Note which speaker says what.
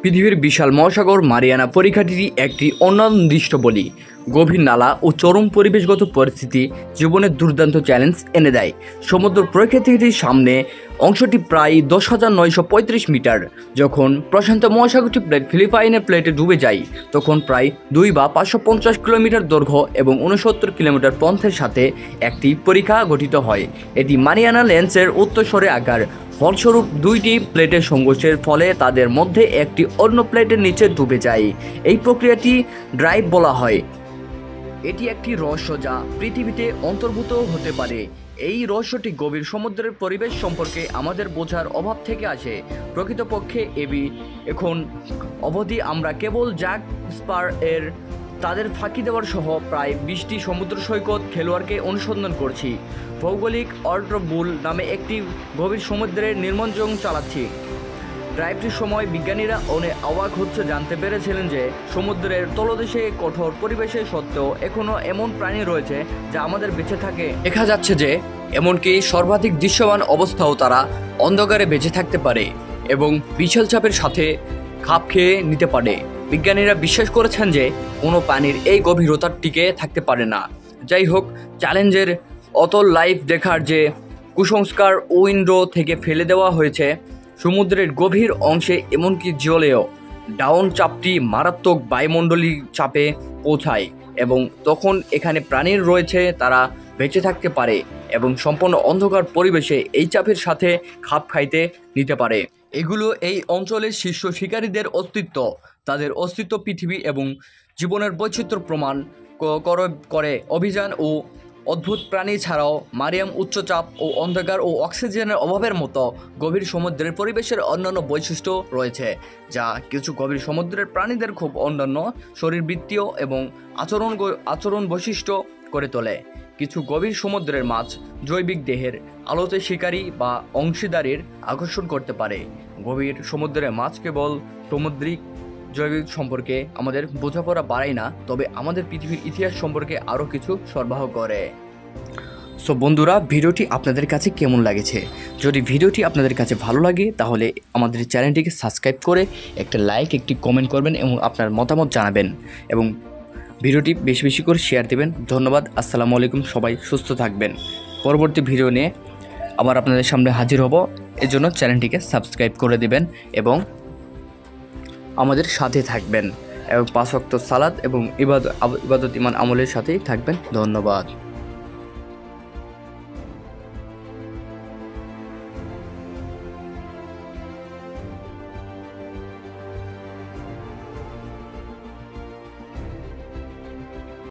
Speaker 1: পৃথিবীর বিশাল মহাসাগর মারিয়ানা পরিখাটি একটি অনির্দিষ্ট বলি, গভীর নালা ও চরম পরিবেশগত পরিস্থিতি জীবনের দুর্দান্ত চ্যালেঞ্জ এনে দেয়। সমুদ্র পরিখাটির সামনে অংশটি প্রায় 10,935 মিটার। যখন প্রশান্ত মহাসাগরটি প্লেট ফিলিপাইনের প্লেটে ডুবে যায়, তখন প্রায় 2 বা 550 কিলোমিটার দৈর্ঘ্য এবং 69 কিলোমিটার পন্থের সাথে একটি পরিখা গঠিত হয়। এটি মারিয়ানা লেন্সের উত্তরসরে আকার। ফলস্বরূপ দুইটি প্লেটের সংঘর্ষের ফলে তাদের মধ্যে একটি অন্য প্লেটের নিচে ডুবে যায়। এই প্রক্রিয়াটি ড্রাইভ বলা হয়। এটি একটি রহস্য যা পৃথিবীতে অন্তর্ভুক্ত হতে পারে। এই রহস্যটি গভীর সমুদ্রের পরিবেশ সম্পর্কে আমাদের বোঝার অভাব থেকে আসে। প্রকৃতপক্ষে এখন অবধি আমরা কেবল জ্যাক স্পার এর তাদের ফাঁকি দেওয়ার সহ প্রায় 20টি সমুদ্র সৈকত খেলোয়াড়কে অনুসন্ধান করছি। ভৌগোলিক অর্ড্রবুল নামে একটি গভীর সমুদ্রের নির্মঞ্জন চালাচ্ছি। ড্রাইভটির সময় বিজ্ঞানীরা অনেক অবাক হচ্ছে জানতে পেরেছিলেন যে সমুদ্রের তলদেশে কঠোর পরিবেশে সত্ত্বেও এখনও এমন প্রাণী রয়েছে যা আমাদের বেঁচে থাকে। দেখা যাচ্ছে যে এমনকি সর্বাধিক দৃশ্যমান অবস্থাও তারা অন্ধকারে বেঁচে থাকতে পারে এবং বিশাল চাপের সাথে খাপ খেয়ে নিতে পারে। বিজ্ঞানীরা বিশ্বাস করেছেন যে কোনো প্রাণীর এই গভীরতার টিকে থাকতে পারে না। যাই হোক, চ্যালেঞ্জের অতল লাইফ দেখার যে কুসংস্কার উইন্ডো থেকে ফেলে দেওয়া হয়েছে। সমুদ্রের গভীর অংশে এমনকি জলেও ডাউন চাপটি মারাত্মক বায়ুমণ্ডলীয় চাপে পৌঁছায় এবং তখন এখানে প্রাণীর রয়েছে তারা বেঁচে থাকতে পারে এবং সম্পূর্ণ অন্ধকার পরিবেশে এই চাপের সাথে খাপ খাইতে নিতে পারে। এগুলো এই অঞ্চলের শীর্ষ শিকারীদের অস্তিত্ব, তাদের অস্তিত্ব পৃথিবী এবং জীবনের বৈচিত্র্য প্রমাণ করে। অভিযান ও অদ্ভুত প্রাণী ছাড়াও মারিয়াম উচ্চচাপ ও অন্ধকার ও অক্সিজেনের অভাবের মতো গভীর সমুদ্রের পরিবেশের অন্যান্য বৈশিষ্ট্য রয়েছে, যা কিছু গভীর সমুদ্রের প্রাণীদের খুব অন্যান্য শরীরবৃত্তীয় এবং আচরণ বৈশিষ্ট্য করে তোলে। কিছু গভীর সমুদ্রের মাছ জৈবিক দেহের আলোতে শিকারী বা অংশীদারির আকর্ষণ করতে পারে। গভীর সমুদ্রের মাছ কেবল সামুদ্রিক জৈবিক সম্পর্কে আমাদের বোঝাপড়া বাড়ায় না, তবে আমাদের পৃথিবীর ইতিহাস সম্পর্কে আরও কিছু সরবরাহ করে। সো বন্ধুরা, ভিডিওটি আপনাদের কাছে কেমন লাগেছে? যদি ভিডিওটি আপনাদের কাছে ভালো লাগে তাহলে আমাদের চ্যানেলটিকে সাবস্ক্রাইব করে একটা লাইক, একটি কমেন্ট করবেন এবং আপনার মতামত জানাবেন এবং ভিডিওটি বেশি বেশি করে শেয়ার দেবেন। ধন্যবাদ। আসসালামু আলাইকুম। সবাই সুস্থ থাকবেন। পরবর্তী ভিডিও নিয়ে আবার আপনাদের সামনে হাজির হব। এজন্য চ্যানেলটিকে সাবস্ক্রাইব করে দেবেন এবং আমাদের সাথে থাকবেন এবং 5 ওয়াক্ত সালাত এবং ইবাদত ইমান আমলের সাথেই থাকবেন। ধন্যবাদ।